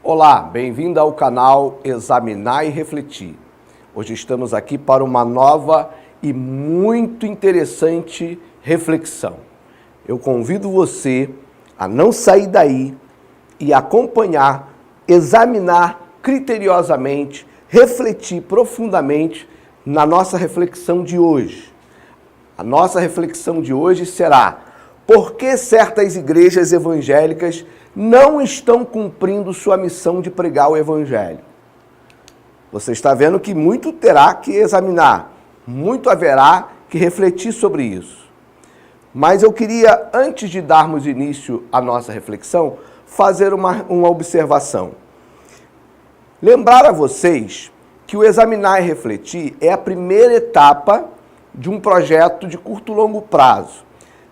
Olá, bem-vindo ao canal Examinar e Refletir. Hoje estamos aqui para uma nova e muito interessante reflexão. Eu convido você a não sair daí e acompanhar, examinar criteriosamente, refletir profundamente na nossa reflexão de hoje. A nossa reflexão de hoje será: por que certas igrejas evangélicas não estão cumprindo sua missão de pregar o Evangelho? Você está vendo que muito terá que examinar, muito haverá que refletir sobre isso. Mas eu queria, antes de darmos início à nossa reflexão, fazer uma observação. Lembrar a vocês que o examinar e refletir é a primeira etapa de um projeto de curto e longo prazo.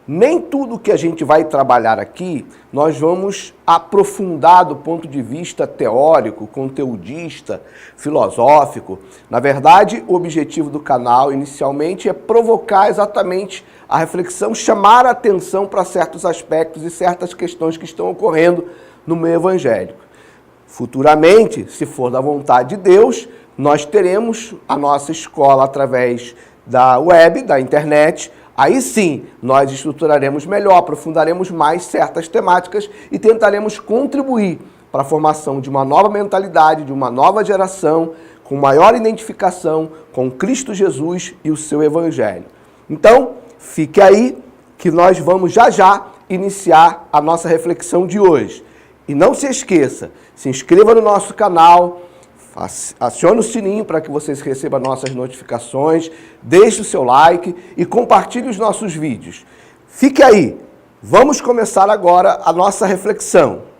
Nem tudo que a gente vai trabalhar aqui, nós vamos aprofundar do ponto de vista teórico, conteudista, filosófico. Na verdade, o objetivo do canal, inicialmente, é provocar exatamente a reflexão, chamar a atenção para certos aspectos e certas questões que estão ocorrendo no meio evangélico. Futuramente, se for da vontade de Deus, nós teremos a nossa escola através da web, da internet. Aí sim, nós estruturaremos melhor, aprofundaremos mais certas temáticas e tentaremos contribuir para a formação de uma nova mentalidade, de uma nova geração, com maior identificação com Cristo Jesus e o seu Evangelho. Então, fique aí que nós vamos já iniciar a nossa reflexão de hoje. E não se esqueça, se inscreva no nosso canal, acione o sininho para que vocês recebam nossas notificações, deixe o seu like e compartilhe os nossos vídeos. Fique aí, vamos começar agora a nossa reflexão.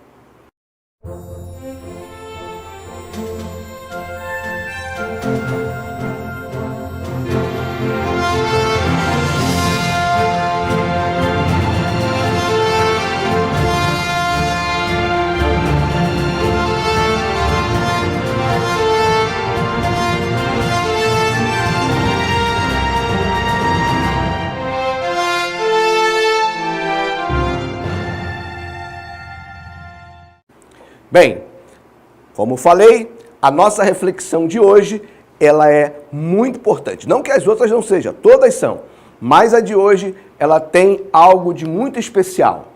Bem, como falei, a nossa reflexão de hoje, ela é muito importante. Não que as outras não sejam, todas são. Mas a de hoje, ela tem algo de muito especial.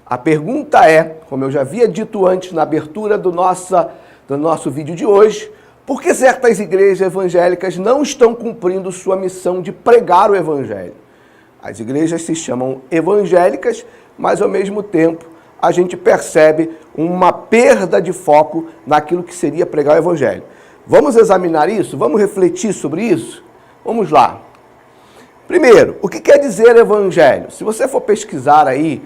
A pergunta é, como eu já havia dito antes na abertura do nosso vídeo de hoje, por que certas igrejas evangélicas não estão cumprindo sua missão de pregar o Evangelho? As igrejas se chamam evangélicas, mas ao mesmo tempo a gente percebe uma perda de foco naquilo que seria pregar o Evangelho. Vamos examinar isso? Vamos refletir sobre isso? Vamos lá. Primeiro, o que quer dizer Evangelho? Se você for pesquisar aí,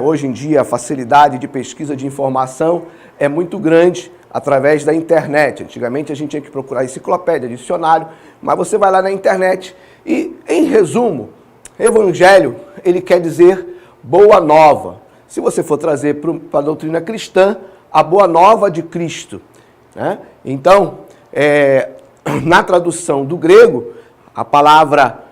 hoje em dia a facilidade de pesquisa de informação é muito grande através da internet. Antigamente a gente tinha que procurar enciclopédia, dicionário, mas você vai lá na internet e, em resumo, Evangelho, ele quer dizer boa nova. Se você for trazer para a doutrina cristã, a boa nova de Cristo. Então, na tradução do grego, a palavra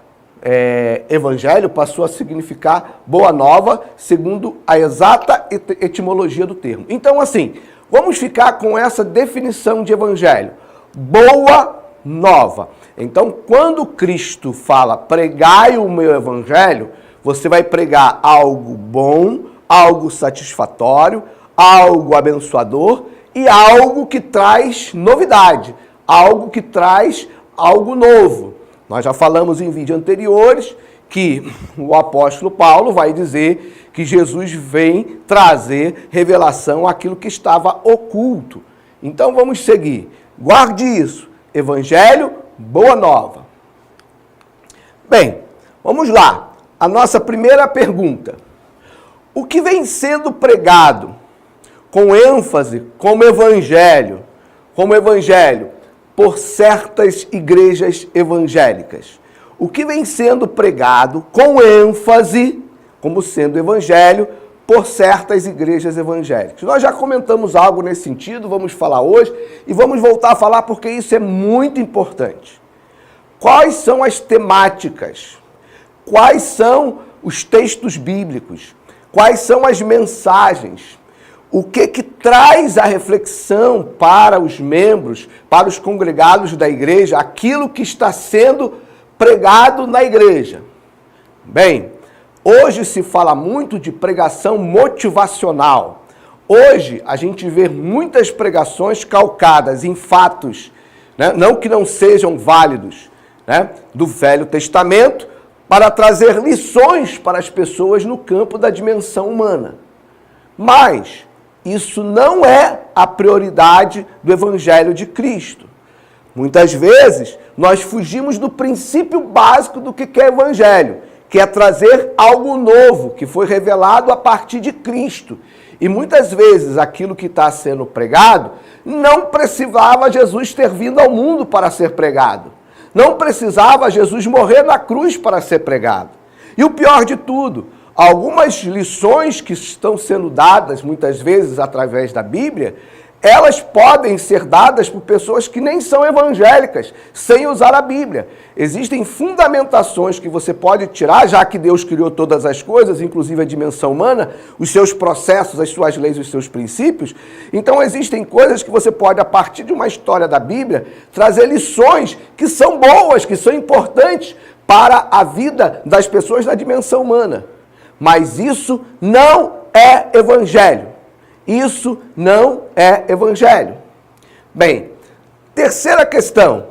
evangelho passou a significar boa nova, segundo a exata etimologia do termo. Então, assim, vamos ficar com essa definição de evangelho. Boa nova. Então, quando Cristo fala, pregai o meu evangelho, você vai pregar algo bom, algo satisfatório, algo abençoador e algo que traz novidade, algo que traz algo novo. Nós já falamos em vídeos anteriores que o apóstolo Paulo vai dizer que Jesus vem trazer revelação àquilo que estava oculto. Então vamos seguir. Guarde isso. Evangelho, boa nova. Bem, vamos lá. A nossa primeira pergunta. O que vem sendo pregado com ênfase como evangelho por certas igrejas evangélicas? O que vem sendo pregado com ênfase como sendo evangelho por certas igrejas evangélicas? Nós já comentamos algo nesse sentido, vamos falar hoje e vamos voltar a falar porque isso é muito importante. Quais são as temáticas? Quais são os textos bíblicos? Quais são as mensagens? o que traz a reflexão para os membros, para os congregados da igreja, aquilo que está sendo pregado na igreja. Bem, hoje se fala muito de pregação motivacional. Hoje a gente vê muitas pregações calcadas em fatos, né? Não que não sejam válidos, né? Do Velho Testamento, para trazer lições para as pessoas no campo da dimensão humana. Mas isso não é a prioridade do Evangelho de Cristo. Muitas vezes nós fugimos do princípio básico do que é Evangelho, que é trazer algo novo, que foi revelado a partir de Cristo. E muitas vezes aquilo que está sendo pregado não precisava Jesus ter vindo ao mundo para ser pregado. Não precisava Jesus morrer na cruz para ser pregado. E o pior de tudo, algumas lições que estão sendo dadas muitas vezes através da Bíblia, elas podem ser dadas por pessoas que nem são evangélicas, sem usar a Bíblia. Existem fundamentações que você pode tirar, já que Deus criou todas as coisas, inclusive a dimensão humana, os seus processos, as suas leis, os seus princípios. Então existem coisas que você pode, a partir de uma história da Bíblia, trazer lições que são boas, que são importantes para a vida das pessoas na dimensão humana. Mas isso não é evangelho. Isso não é evangelho. Bem, terceira questão.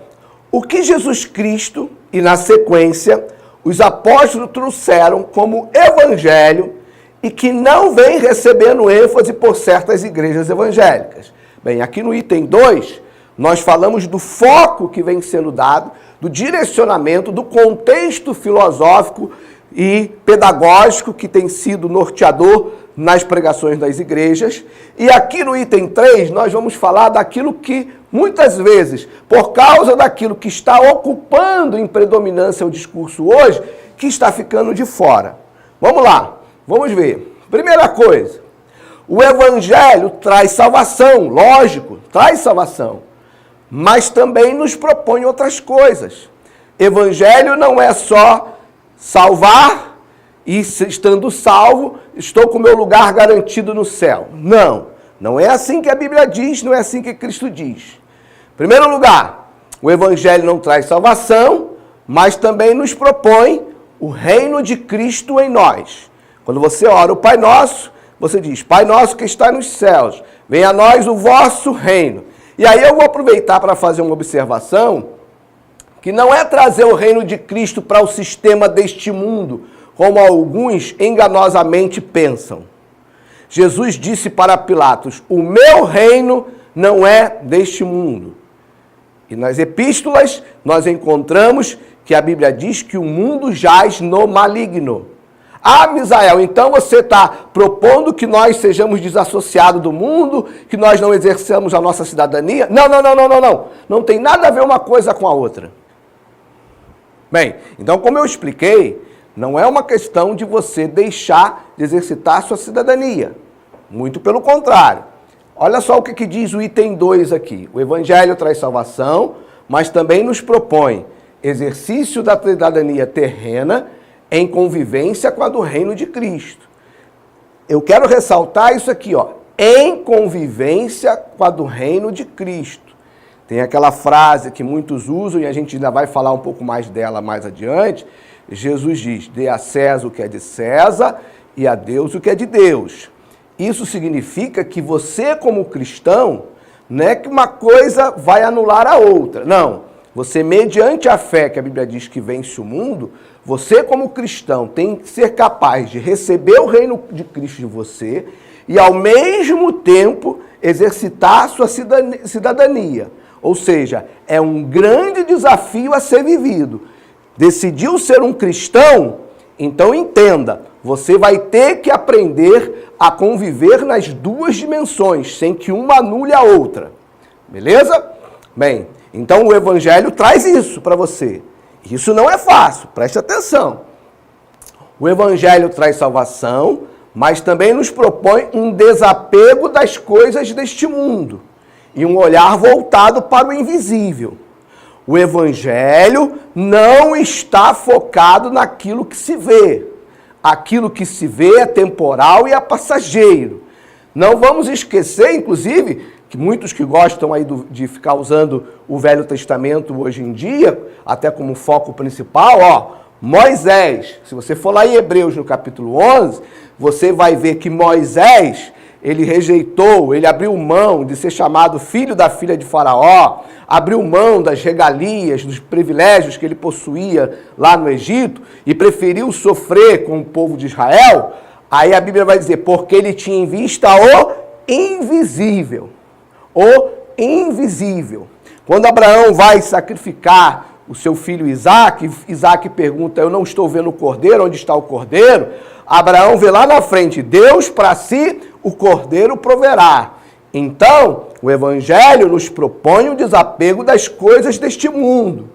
O que Jesus Cristo e, na sequência, os apóstolos trouxeram como evangelho e que não vem recebendo ênfase por certas igrejas evangélicas? Bem, aqui no item 2, nós falamos do foco que vem sendo dado, do direcionamento, do contexto filosófico e pedagógico que tem sido norteador nas pregações das igrejas. E aqui no item 3, nós vamos falar daquilo que, muitas vezes, por causa daquilo que está ocupando em predominância o discurso hoje, que está ficando de fora. Vamos lá, vamos ver. Primeira coisa, o evangelho traz salvação, lógico, traz salvação, mas também nos propõe outras coisas. Evangelho não é só salvar e, estando salvo, estou com o meu lugar garantido no céu. Não, não é assim que a Bíblia diz, não é assim que Cristo diz. Em primeiro lugar, o Evangelho não traz salvação, mas também nos propõe o reino de Cristo em nós. Quando você ora o Pai Nosso, você diz, Pai Nosso que está nos céus, venha a nós o vosso reino. E aí eu vou aproveitar para fazer uma observação, que não é trazer o reino de Cristo para o sistema deste mundo, como alguns enganosamente pensam. Jesus disse para Pilatos, o meu reino não é deste mundo. E nas epístolas nós encontramos que a Bíblia diz que o mundo jaz no maligno. Ah, Misael, então você está propondo que nós sejamos desassociados do mundo, que nós não exerçamos a nossa cidadania? Não. Não tem nada a ver uma coisa com a outra. Bem, então como eu expliquei, não é uma questão de você deixar de exercitar a sua cidadania. Muito pelo contrário. Olha só o que diz o item 2 aqui. O Evangelho traz salvação, mas também nos propõe exercício da cidadania terrena em convivência com a do reino de Cristo. Eu quero ressaltar isso aqui, ó, em convivência com a do reino de Cristo. Tem aquela frase que muitos usam e a gente ainda vai falar um pouco mais dela mais adiante. Jesus diz, dê a César o que é de César e a Deus o que é de Deus. Isso significa que você, como cristão, não é que uma coisa vai anular a outra. Não. Você, mediante a fé que a Bíblia diz que vence o mundo, você, como cristão, tem que ser capaz de receber o reino de Cristo de você e, ao mesmo tempo, exercitar a sua cidadania. Ou seja, é um grande desafio a ser vivido. Decidiu ser um cristão? Então entenda, você vai ter que aprender a conviver nas duas dimensões, sem que uma anule a outra. Beleza? Bem, então o Evangelho traz isso para você. Isso não é fácil, preste atenção. O Evangelho traz salvação, mas também nos propõe um desapego das coisas deste mundo e um olhar voltado para o invisível. O Evangelho não está focado naquilo que se vê. Aquilo que se vê é temporal e é passageiro. Não vamos esquecer, inclusive, que muitos que gostam aí de ficar usando o Velho Testamento hoje em dia, até como foco principal, Moisés. Se você for lá em Hebreus no capítulo 11, você vai ver que Moisés, ele rejeitou, ele abriu mão de ser chamado filho da filha de Faraó, abriu mão das regalias, dos privilégios que ele possuía lá no Egito e preferiu sofrer com o povo de Israel. Aí a Bíblia vai dizer, porque ele tinha em vista o invisível. O invisível. Quando Abraão vai sacrificar o seu filho Isaque, Isaque pergunta, eu não estou vendo o cordeiro, onde está o cordeiro? Abraão vê lá na frente, Deus para si o cordeiro proverá. Então, o Evangelho nos propõe o desapego das coisas deste mundo.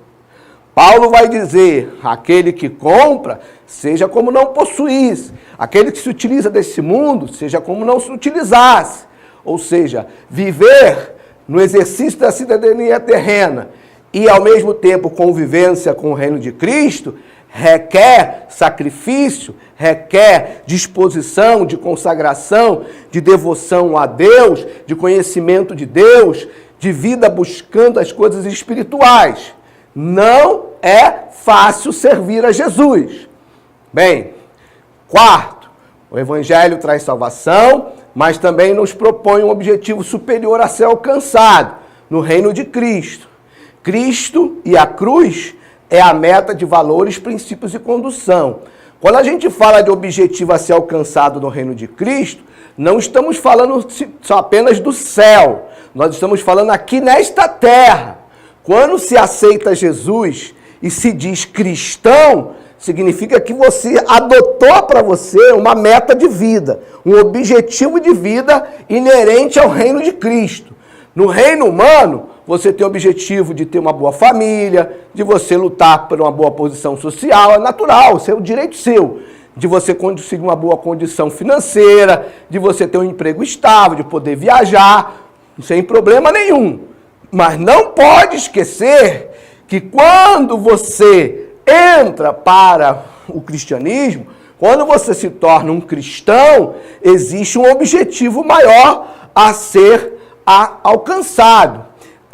Paulo vai dizer, aquele que compra, seja como não possuísse. Aquele que se utiliza desse mundo, seja como não se utilizasse. Ou seja, viver no exercício da cidadania terrena e, ao mesmo tempo, convivência com o reino de Cristo, requer sacrifício, requer disposição, de consagração, de devoção a Deus, de conhecimento de Deus, de vida buscando as coisas espirituais. Não é fácil servir a Jesus. Bem, quarto, o Evangelho traz salvação, mas também nos propõe um objetivo superior a ser alcançado no reino de Cristo. Cristo e a cruz é a meta de valores, princípios e condução. Quando a gente fala de objetivo a ser alcançado no reino de Cristo, não estamos falando só apenas do céu. Nós estamos falando aqui nesta terra. Quando se aceita Jesus e se diz cristão, significa que você adotou para você uma meta de vida, um objetivo de vida inerente ao reino de Cristo. No reino humano, você tem o objetivo de ter uma boa família, de você lutar por uma boa posição social, é natural, isso é o direito seu. De você conseguir uma boa condição financeira, de você ter um emprego estável, de poder viajar, sem problema nenhum. Mas não pode esquecer que quando você entra para o cristianismo, quando você se torna um cristão, existe um objetivo maior a ser alcançado.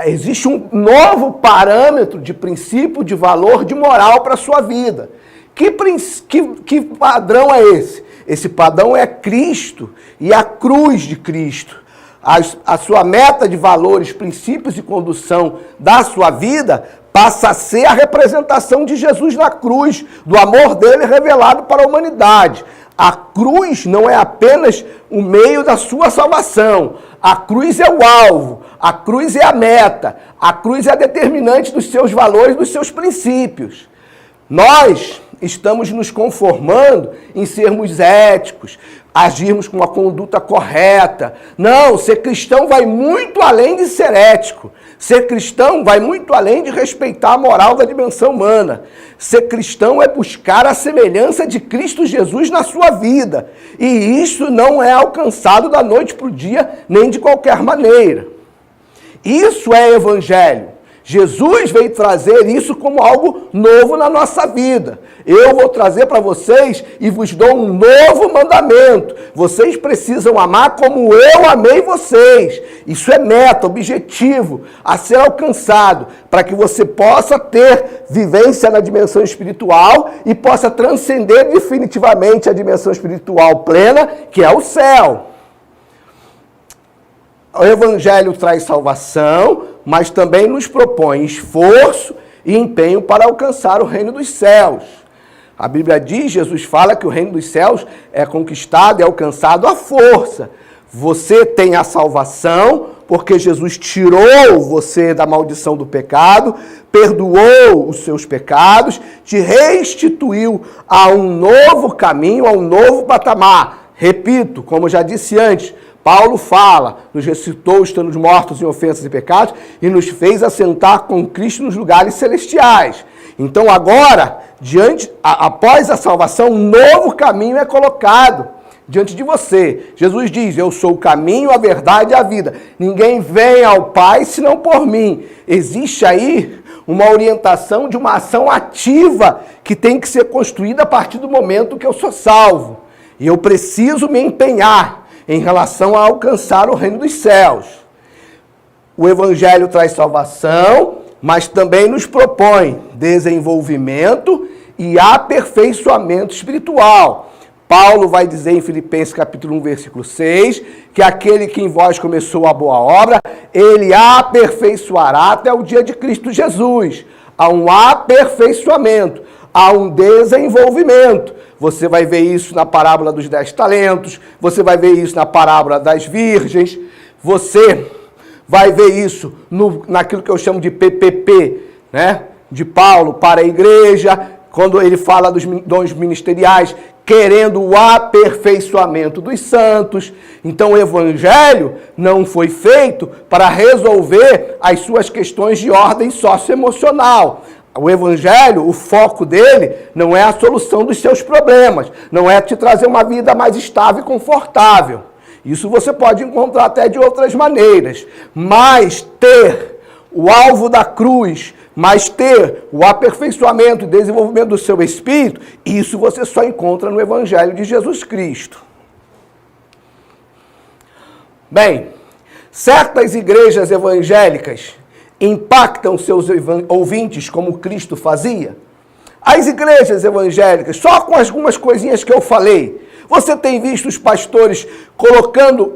Existe um novo parâmetro de princípio, de valor, de moral para a sua vida. Que padrão é esse? Esse padrão é Cristo e a cruz de Cristo. A sua meta de valores, princípios e condução da sua vida passa a ser a representação de Jesus na cruz, do amor dele revelado para a humanidade. A cruz não é apenas o meio da sua salvação. A cruz é o alvo, a cruz é a meta, a cruz é a determinante dos seus valores, dos seus princípios. Nós estamos nos conformando em sermos éticos, agirmos com uma conduta correta. Não, ser cristão vai muito além de ser ético. Ser cristão vai muito além de respeitar a moral da dimensão humana. Ser cristão é buscar a semelhança de Cristo Jesus na sua vida. E isso não é alcançado da noite para o dia, nem de qualquer maneira. Isso é evangelho. Jesus veio trazer isso como algo novo na nossa vida. Eu vou trazer para vocês e vos dou um novo mandamento. Vocês precisam amar como eu amei vocês. Isso é meta, objetivo a ser alcançado, para que você possa ter vivência na dimensão espiritual e possa transcender definitivamente a dimensão espiritual plena, que é o céu. O Evangelho traz salvação, mas também nos propõe esforço e empenho para alcançar o reino dos céus. A Bíblia diz, Jesus fala que o reino dos céus é conquistado e alcançado à força. Você tem a salvação, porque Jesus tirou você da maldição do pecado, perdoou os seus pecados, te restituiu a um novo caminho, a um novo patamar. Repito, como já disse antes, Paulo fala, nos ressuscitou estando mortos em ofensas e pecados e nos fez assentar com Cristo nos lugares celestiais. Então agora, após a salvação, um novo caminho é colocado diante de você. Jesus diz, eu sou o caminho, a verdade e a vida. Ninguém vem ao Pai senão por mim. Existe aí uma orientação de uma ação ativa que tem que ser construída a partir do momento que eu sou salvo. E eu preciso me empenhar. em relação a alcançar o reino dos céus. O Evangelho traz salvação, mas também nos propõe desenvolvimento e aperfeiçoamento espiritual. Paulo vai dizer em Filipenses capítulo 1, versículo 6, que aquele que em vós começou a boa obra, ele aperfeiçoará até o dia de Cristo Jesus. Há um aperfeiçoamento, há um desenvolvimento. Você vai ver isso na parábola dos 10 talentos, você vai ver isso na parábola das virgens, você vai ver isso naquilo que eu chamo de PPP, né? De Paulo para a igreja, quando ele fala dos dons ministeriais, querendo o aperfeiçoamento dos santos. Então o Evangelho não foi feito para resolver as suas questões de ordem socioemocional. O Evangelho, o foco dele, não é a solução dos seus problemas, não é te trazer uma vida mais estável e confortável. Isso você pode encontrar até de outras maneiras, mas ter o alvo da cruz, mas ter o aperfeiçoamento e desenvolvimento do seu espírito, isso você só encontra no Evangelho de Jesus Cristo. Bem, certas igrejas evangélicas impactam seus ouvintes como Cristo fazia? As igrejas evangélicas, só com algumas coisinhas que eu falei, você tem visto os pastores colocando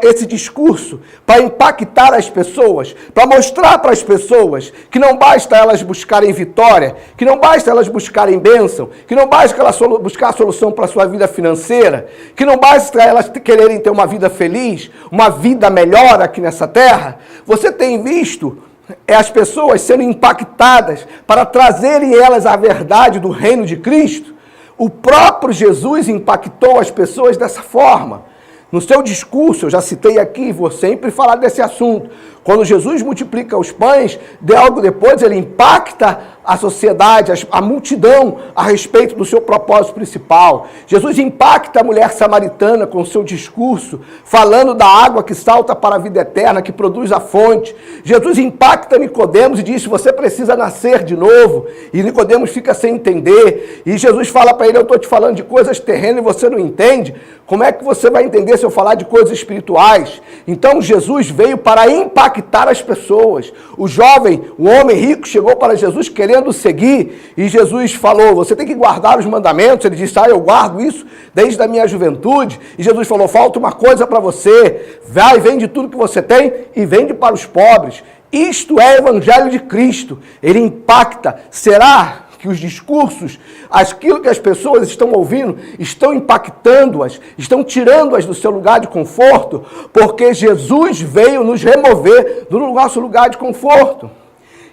esse discurso para impactar as pessoas, para mostrar para as pessoas que não basta elas buscarem vitória, que não basta elas buscarem bênção, que não basta elas buscar a solução para a sua vida financeira, que não basta elas quererem ter uma vida feliz, uma vida melhor aqui nessa terra. Você tem visto as pessoas sendo impactadas para trazerem elas a verdade do reino de Cristo? O próprio Jesus impactou as pessoas dessa forma. No seu discurso, eu já citei aqui, vou sempre falar desse assunto. Quando Jesus multiplica os pães, logo depois ele impacta a sociedade, a multidão a respeito do seu propósito principal. Jesus impacta a mulher samaritana com o seu discurso, falando da água que salta para a vida eterna, que produz a fonte. Jesus impacta Nicodemos e diz: você precisa nascer de novo. E Nicodemos fica sem entender. E Jesus fala para ele: eu estou te falando de coisas terrenas e você não entende. Como é que você vai entender se eu falar de coisas espirituais? Então Jesus veio para impactar as pessoas. O jovem, o homem rico, chegou para Jesus querendo seguir, e Jesus falou: você tem que guardar os mandamentos. Ele disse: eu guardo isso desde a minha juventude. E Jesus falou: falta uma coisa para você, vai, vende tudo que você tem e vende para os pobres. Isto é o Evangelho de Cristo. Ele impacta. Será que os discursos, aquilo que as pessoas estão ouvindo, estão impactando-as, estão tirando-as do seu lugar de conforto? Porque Jesus veio nos remover do nosso lugar de conforto.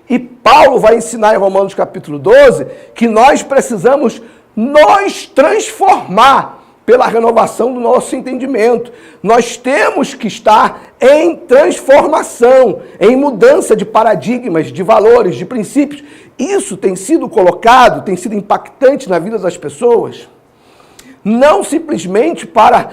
E Paulo vai ensinar em Romanos capítulo 12 que nós precisamos nos transformar pela renovação do nosso entendimento. Nós temos que estar em transformação, em mudança de paradigmas, de valores, de princípios. Isso tem sido colocado, tem sido impactante na vida das pessoas. Não simplesmente para,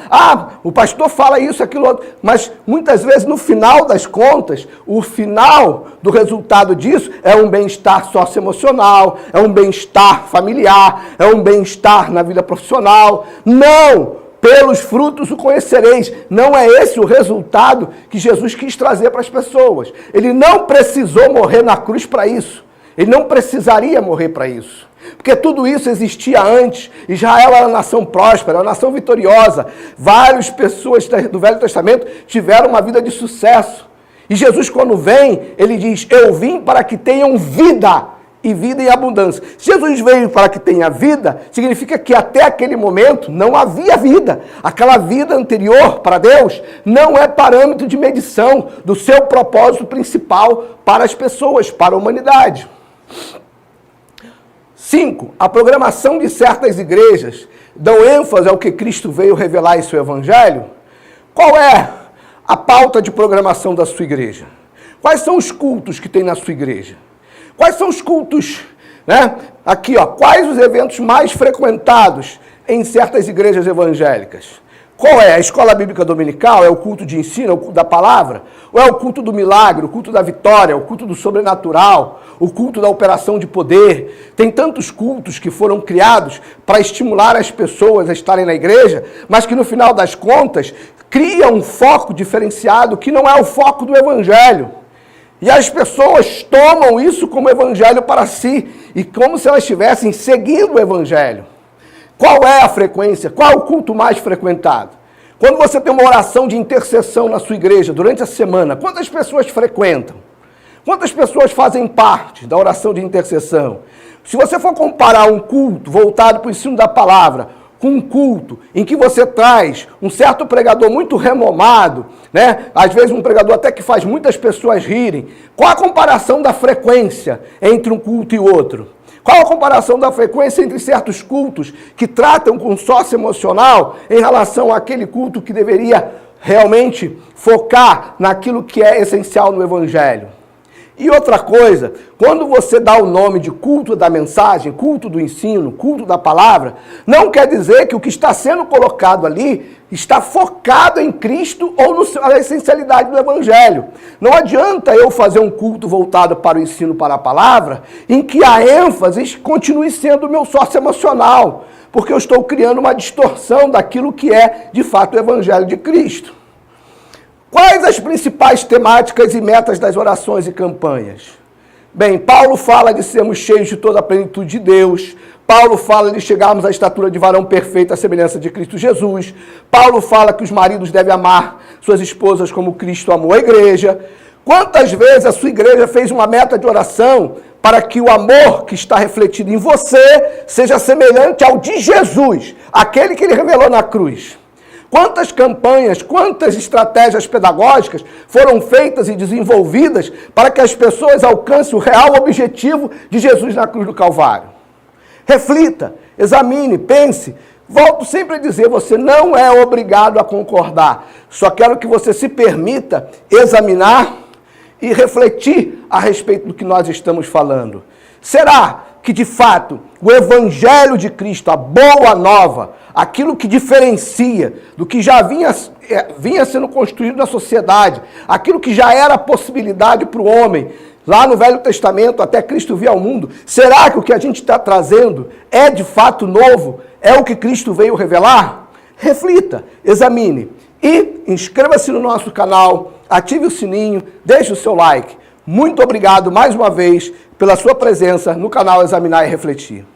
o pastor fala isso, aquilo, outro, mas muitas vezes no final das contas, o final do resultado disso é um bem-estar socioemocional, é um bem-estar familiar, é um bem-estar na vida profissional. Não! Pelos frutos o conhecereis. Não é esse o resultado que Jesus quis trazer para as pessoas. Ele não precisou morrer na cruz para isso. Ele não precisaria morrer para isso. Porque tudo isso existia antes. Israel era uma nação próspera, uma nação vitoriosa. Várias pessoas do Velho Testamento tiveram uma vida de sucesso. E Jesus, quando vem, ele diz: eu vim para que tenham vida, e vida em abundância. Se Jesus veio para que tenha vida, significa que até aquele momento não havia vida. Aquela vida anterior para Deus não é parâmetro de medição do seu propósito principal para as pessoas, para a humanidade. 5. A programação de certas igrejas dão ênfase ao que Cristo veio revelar em seu Evangelho. Qual é a pauta de programação da sua igreja? Quais são os cultos que tem na sua igreja? Quais são os cultos, né? Aqui, quais os eventos mais frequentados em certas igrejas evangélicas? Qual é? A escola bíblica dominical? É o culto de ensino, é o culto da palavra? Ou é o culto do milagre, o culto da vitória, o culto do sobrenatural, o culto da operação de poder? Tem tantos cultos que foram criados para estimular as pessoas a estarem na igreja, mas que no final das contas cria um foco diferenciado que não é o foco do Evangelho. E as pessoas tomam isso como Evangelho para si, e como se elas estivessem seguindo o Evangelho. Qual é a frequência? Qual é o culto mais frequentado? Quando você tem uma oração de intercessão na sua igreja durante a semana, quantas pessoas frequentam? Quantas pessoas fazem parte da oração de intercessão? Se você for comparar um culto voltado para o ensino da palavra com um culto em que você traz um certo pregador muito renomado, né? Às vezes um pregador até que faz muitas pessoas rirem, qual a comparação da frequência entre um culto e outro? Qual a comparação da frequência entre certos cultos que tratam com socioemocional em relação àquele culto que deveria realmente focar naquilo que é essencial no Evangelho? E outra coisa, quando você dá o nome de culto da mensagem, culto do ensino, culto da palavra, não quer dizer que o que está sendo colocado ali está focado em Cristo ou na essencialidade do Evangelho. Não adianta eu fazer um culto voltado para o ensino, para a palavra, em que a ênfase continue sendo o meu sócio emocional, porque eu estou criando uma distorção daquilo que é, de fato, o Evangelho de Cristo. Quais as principais temáticas e metas das orações e campanhas? Bem, Paulo fala de sermos cheios de toda a plenitude de Deus. Paulo fala de chegarmos à estatura de varão perfeito, à semelhança de Cristo Jesus. Paulo fala que os maridos devem amar suas esposas como Cristo amou a igreja. Quantas vezes a sua igreja fez uma meta de oração para que o amor que está refletido em você seja semelhante ao de Jesus, aquele que ele revelou na cruz? Quantas campanhas, quantas estratégias pedagógicas foram feitas e desenvolvidas para que as pessoas alcancem o real objetivo de Jesus na cruz do Calvário? Reflita, examine, pense. Volto sempre a dizer, você não é obrigado a concordar. Só quero que você se permita examinar e refletir a respeito do que nós estamos falando. Será que, de fato, o Evangelho de Cristo, a boa nova, aquilo que diferencia do que já vinha sendo construído na sociedade, aquilo que já era possibilidade para o homem, lá no Velho Testamento, até Cristo vir ao mundo, será que o que a gente está trazendo é de fato novo? É o que Cristo veio revelar? Reflita, examine e inscreva-se no nosso canal, ative o sininho, deixe o seu like. Muito obrigado mais uma vez pela sua presença no canal Examinar e Refletir.